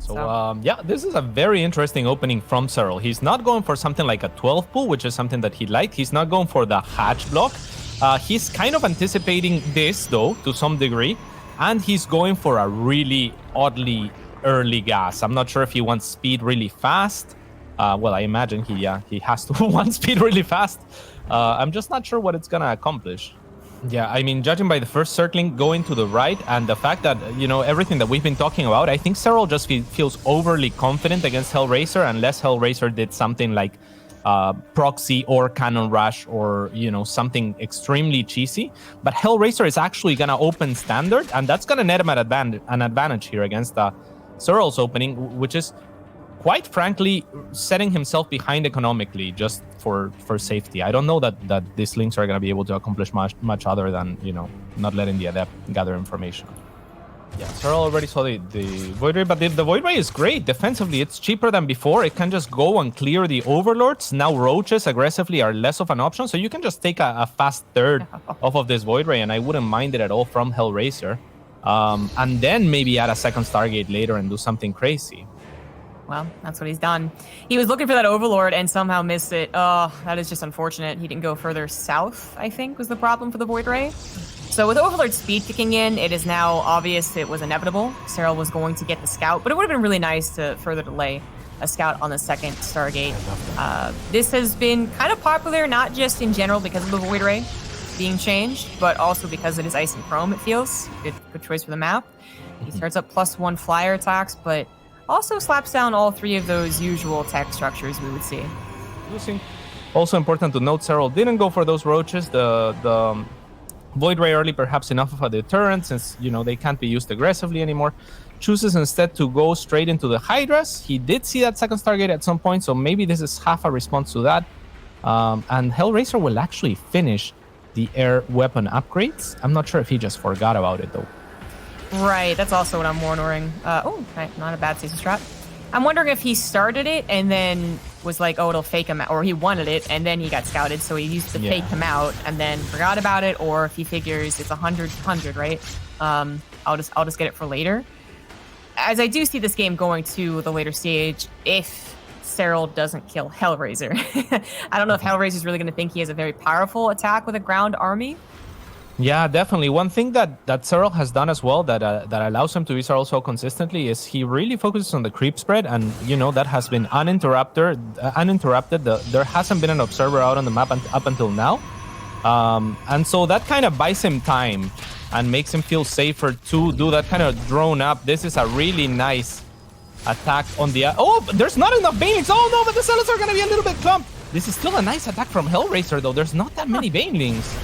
So, yeah, this is a very interesting opening from Serral. He's not going for something like a 12 pull, which is something that he liked. He's not going for the hatch block. He's kind of anticipating this, though, to some degree. And he's going for a really oddly early gas. I'm not sure if he wants speed really fast. Well, I imagine he has to want speed really fast. I'm just not sure what it's going to accomplish. Yeah, I mean, judging by the first circling going to the right and the fact that, you know, everything that we've been talking about, I think Serral just feels overly confident against Hellraiser unless Hellraiser did something like proxy or cannon rush or, you know, something extremely cheesy. But Hellraiser is actually going to open standard, and that's going to net him an advantage here against Serral's opening, which is quite frankly setting himself behind economically just for safety. I don't know that these links are going to be able to accomplish much other than, you know, not letting the adept gather information. Yeah, Serral already saw the Void Ray, but the Void Ray is great. Defensively, it's cheaper than before. It can just go and clear the Overlords. Now Roaches aggressively are less of an option, so you can just take a fast third off of this Void Ray, and I wouldn't mind it at all from Hellraiser. And then maybe add a second Stargate later and do something crazy. Well, that's what he's done. He was looking for that Overlord and somehow missed it. Oh, that is just unfortunate. He didn't go further south, I think, was the problem for the Void Ray. So with Overlord speed kicking in, it is now obvious it was inevitable. Serral was going to get the scout, but it would have been really nice to further delay a scout on the second Stargate. This has been kind of popular, not just in general because of the Void Ray being changed, but also because it is ice and chrome, it feels. Good choice for the map. He starts up +1 flyer attacks, but also slaps down all three of those usual tech structures we would see. Also important to note, Serral didn't go for those roaches. The Void Ray early, perhaps enough of a deterrent since, you know, they can't be used aggressively anymore. Chooses instead to go straight into the Hydras. He did see that second Stargate at some point, so maybe this is half a response to that. And Hellraiser will actually finish the air weapon upgrades. I'm not sure if he just forgot about it, though. Right, that's also what I'm wondering. Not a bad season strat. I'm wondering if he started it and then was like, oh, it'll fake him out, or he wanted it and then he got scouted, so he used to fake him out and then forgot about it, or if he figures it's 100, right? I'll just get it for later. As I do see this game going to the later stage, if Serral doesn't kill Hellraiser. I don't know if Hellraiser is really going to think he has a very powerful attack with a ground army. Yeah, definitely. One thing that Serral has done as well that allows him to be Serral so consistently is he really focuses on the creep spread, and you know that has been uninterrupted. There hasn't been an observer out on the map up until now, and so that kind of buys him time and makes him feel safer to do that kind of drone up. This is a really nice attack on the... Oh, there's not enough Banelings. Oh no, but the Zealots are going to be a little bit clumped. This is still a nice attack from Hellraiser, though. There's not that many Banelings.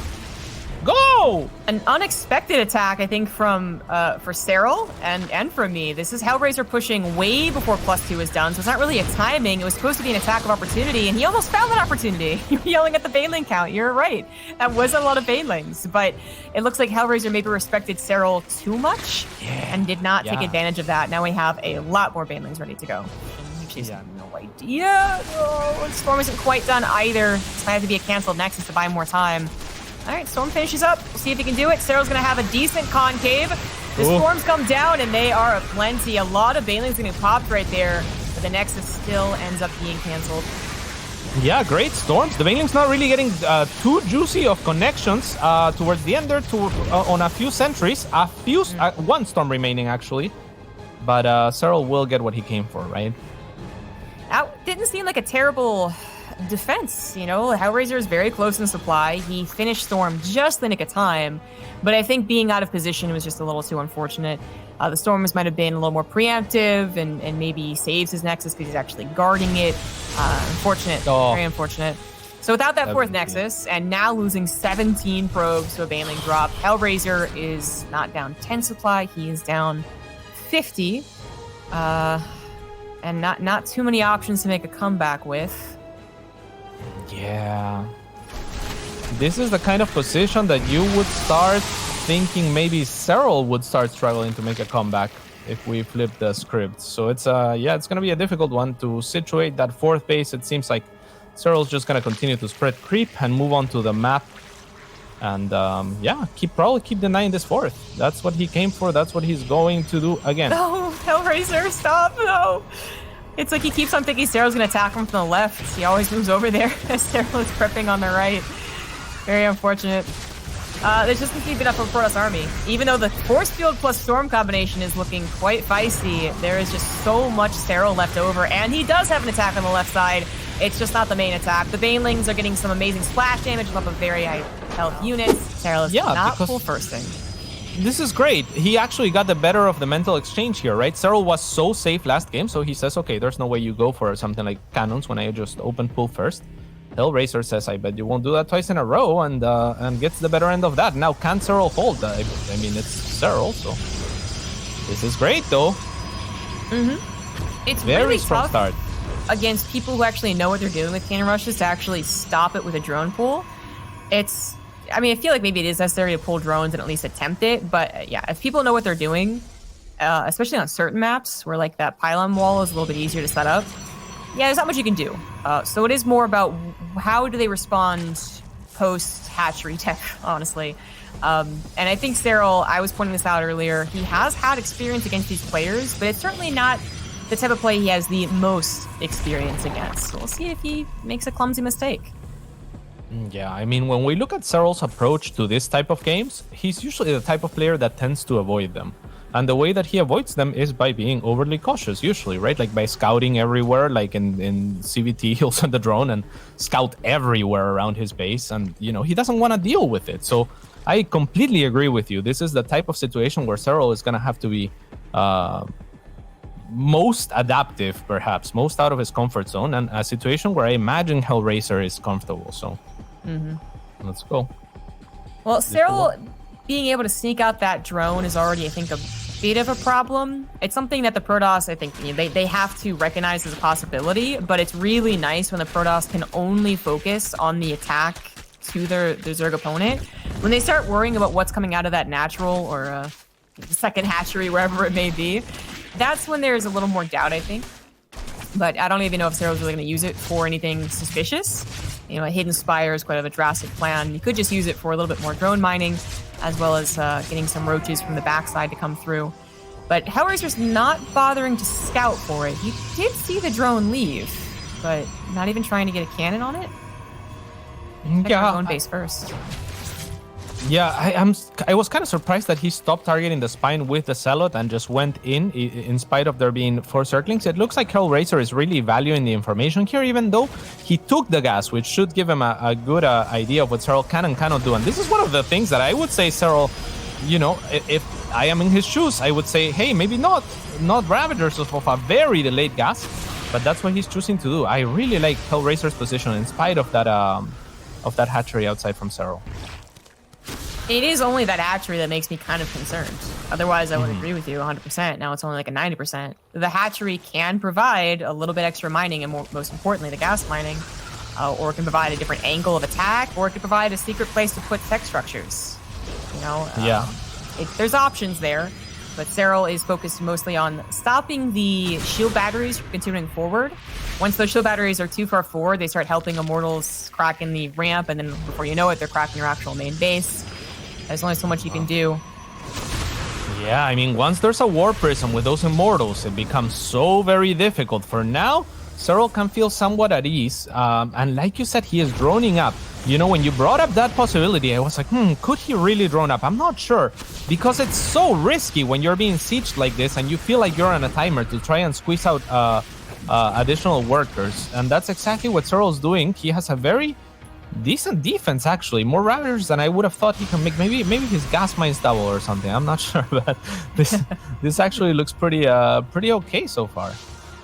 Go! An unexpected attack, I think, from for Serral and for me. This is Hellraiser pushing way before +2 is done, so it's not really a timing. It was supposed to be an attack of opportunity, and he almost found that opportunity. You were yelling at the Baneling count. You're right. That was a lot of Banelings, but it looks like Hellraiser maybe respected Serral too much and did not take advantage of that. Now we have a lot more Banelings ready to go. She's no idea. Oh, Storm isn't quite done either. It's going to have to be a canceled Nexus to buy more time. All right, Storm finishes up. We'll see if he can do it. Serral's going to have a decent concave. The Storms come down, and they are aplenty. A lot of Banelings getting popped right there, but the Nexus still ends up being canceled. Yeah, great Storms. The Baneling's not really getting too juicy of connections towards the end there on a few sentries. One Storm remaining, actually. But Serral will get what he came for, right? That didn't seem like a terrible defense, you know. Hellraiser is very close in supply. He finished Storm just the nick of time, but I think being out of position was just a little too unfortunate. The Storms might have been a little more preemptive and maybe saves his Nexus because he's actually guarding it. Unfortunate, very unfortunate. So without that fourth Nexus, and now losing 17 probes to a Baneling drop, Hellraiser is not down 10 supply, he is down 50. And not too many options to make a comeback with. Yeah. This is the kind of position that you would start thinking maybe Serral would start struggling to make a comeback if we flip the script. So it's it's going to be a difficult one to situate that fourth base. It seems like Serral's just going to continue to spread creep and move on to the map. And yeah, probably keep denying this fourth. That's what he came for. That's what he's going to do again. No, Hellraiser, stop! No. It's like he keeps on thinking Serral's gonna attack him from the left. He always moves over there as Serral is prepping on the right. Very unfortunate. There's just keeping up for Protoss army. Even though the Force Field plus Storm combination is looking quite feisty, there is just so much Serral left over, and he does have an attack on the left side. It's just not the main attack. The Banelings are getting some amazing splash damage off of very high health units. Serral is not full firsting. This is great. He actually got the better of the mental exchange here, right? Serral was so safe last game, so he says, okay, there's no way you go for something like cannons when I just open pull first. Hellraiser says, I bet you won't do that twice in a row, and gets the better end of that. Now, can Serral hold? I mean, it's Serral, so this is great, though. It's very really strong tough start against people who actually know what they're doing with cannon rushes to actually stop it with a drone pull. I mean, I feel like maybe it is necessary to pull drones and at least attempt it, but yeah, if people know what they're doing, especially on certain maps where like that pylon wall is a little bit easier to set up, yeah, there's not much you can do. So it is more about how do they respond post-hatchery tech, honestly. And I think Serral, I was pointing this out earlier, he has had experience against these players, but it's certainly not the type of play he has the most experience against. So we'll see if he makes a clumsy mistake. Yeah, I mean, when we look at Serral's approach to this type of games, he's usually the type of player that tends to avoid them. And the way that he avoids them is by being overly cautious, usually, right? Like by scouting everywhere, like in CVT, he'll send the drone and scout everywhere around his base. And, you know, he doesn't want to deal with it. So I completely agree with you. This is the type of situation where Serral is going to have to be most adaptive, perhaps, most out of his comfort zone, and a situation where I imagine Hellraiser is comfortable. So let's go. Well, Serral being able to sneak out that drone is already, I think, a bit of a problem. It's something that the Protoss, I think, they have to recognize as a possibility, but it's really nice when the Protoss can only focus on the attack to their Zerg opponent. When they start worrying about what's coming out of that natural or second hatchery, wherever it may be, that's when there's a little more doubt, I think. But I don't even know if Serral's really going to use it for anything suspicious. You know, a Hidden Spire is quite a drastic plan. You could just use it for a little bit more drone mining, as well as getting some roaches from the backside to come through. But Hellraiser's not bothering to scout for it. He did see the drone leave, but not even trying to get a cannon on it. Yeah, own base first. Yeah, I was kind of surprised that he stopped targeting the spine with the Zealot and just went in spite of there being 4 circlings. It looks like Hellraiser is really valuing the information here, even though he took the gas, which should give him a good idea of what Serral can and cannot do. And this is one of the things that I would say Serral, you know, if I am in his shoes, I would say, hey, maybe not Ravagers of a very delayed gas, but that's what he's choosing to do. I really like Hellraiser's position in spite of that hatchery outside from Serral. It is only that hatchery that makes me kind of concerned. Otherwise, I would agree with you 100%. Now it's only like a 90%. The hatchery can provide a little bit extra mining, and most importantly, the gas mining, or it can provide a different angle of attack, or it can provide a secret place to put tech structures. You know, there's options there, but Serral is focused mostly on stopping the shield batteries from continuing forward. Once those shield batteries are too far forward, they start helping Immortals crack in the ramp, and then before you know it, they're cracking your actual main base. There's only so much you can do. Yeah, I mean, once there's a War Prism with those Immortals, it becomes so very difficult. For now, Serral can feel somewhat at ease. And like you said, he is droning up. You know, when you brought up that possibility, I was like, could he really drone up? I'm not sure. Because it's so risky when you're being sieged like this and you feel like you're on a timer to try and squeeze out additional workers. And that's exactly what Serral's doing. He has a very decent defense, actually. More Ravagers than I would have thought he can make. Maybe his gas mines double or something. I'm not sure, but this actually looks pretty okay so far.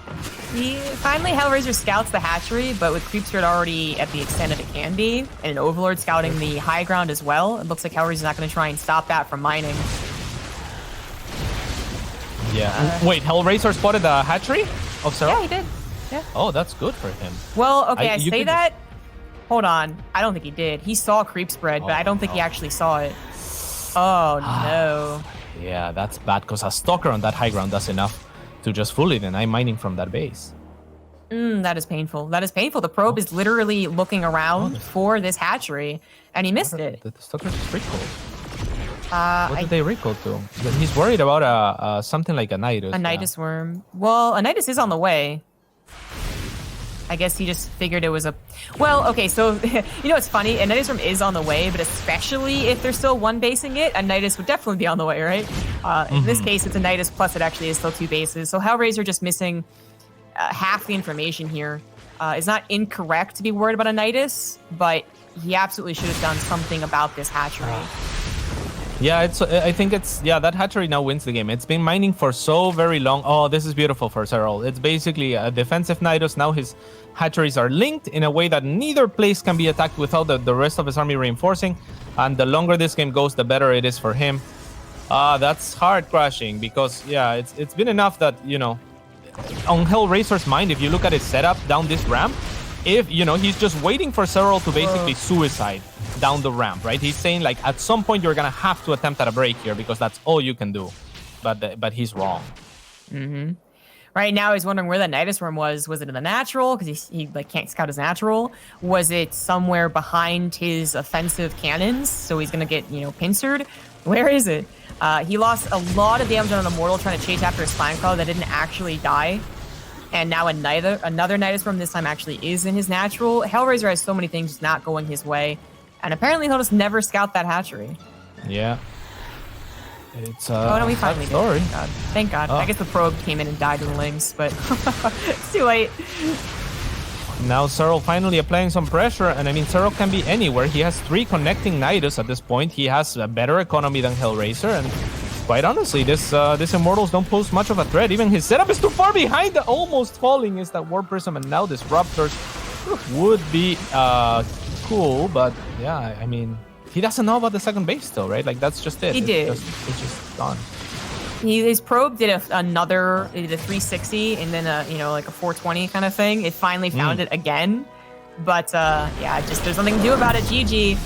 Finally, Hellraiser scouts the hatchery, but with Creepspread already at the extent that it can be, and an Overlord scouting the high ground as well, it looks like Hellraiser's not going to try and stop that from mining. Yeah. Wait, Hellraiser spotted the hatchery of Serral? Yeah, he did. Yeah. Oh, that's good for him. Well, okay, I say that. Hold on. I don't think he did. He saw Creepspread, but I don't think he actually saw it. Oh, no. Yeah, that's bad, because a Stalker on that high ground does enough to just fully deny mining from that base. That is painful. That is painful. The probe is literally looking around for this hatchery, and he missed it. The Starcraft is recalled. What did they recall to? He's worried about something like a Nidus. A Nidus worm. Well, a Nidus is on the way. I guess he just figured it was a... Well, okay, so, you know, it's funny. A Nidus worm is on the way, but especially if they're still one-basing it, a Nidus would definitely be on the way, right? In this case, it's a Nidus, plus it actually is still 2 bases. So Hellraiser just missing half the information here. It's not incorrect to be worried about a Nidus, but he absolutely should have done something about this hatchery. Yeah, I think that hatchery now wins the game. It's been mining for so very long. Oh, this is beautiful for Serral. It's basically a defensive Nidus. Now his hatcheries are linked in a way that neither place can be attacked without the rest of his army reinforcing. And the longer this game goes, the better it is for him. That's hard crashing because, yeah, it's been enough that, you know, on Hellraiser's mind, if you look at his setup down this ramp, if, you know, he's just waiting for Serral to basically suicide down the ramp, right? He's saying, like, at some point you're gonna have to attempt at a break here because that's all you can do. But he's wrong. Right now he's wondering where that Nidus worm was. Was it in the natural? Because he like can't scout his natural. Was it somewhere behind his offensive cannons? So he's gonna get, you know, pincered. Where is it? He lost a lot of damage on an Immortal trying to chase after his Spine Crawler that didn't actually die. And now another Nidus worm this time actually is in his natural. Hellraiser has so many things just not going his way. And apparently he'll just never scout that hatchery. Yeah. It's oh no, we finally did. Sorry. God. Thank God. I guess the probe came in and died to the links, but it's too late. Now Serral finally applying some pressure, and I mean Serral can be anywhere. He has 3 connecting Nidus at this point. He has a better economy than Hellraiser, and quite honestly, this Immortals don't pose much of a threat. Even his setup is too far behind. The almost falling is that Warp Prism, and now Disruptors would be cool, but yeah, I mean, he doesn't know about the second base still, right? Like, that's just it. He did. It's just gone. His probe did another, it did a 360 and then a, you know, like a 420 kind of thing. It finally found it again. But yeah, just there's nothing to do about it. GG.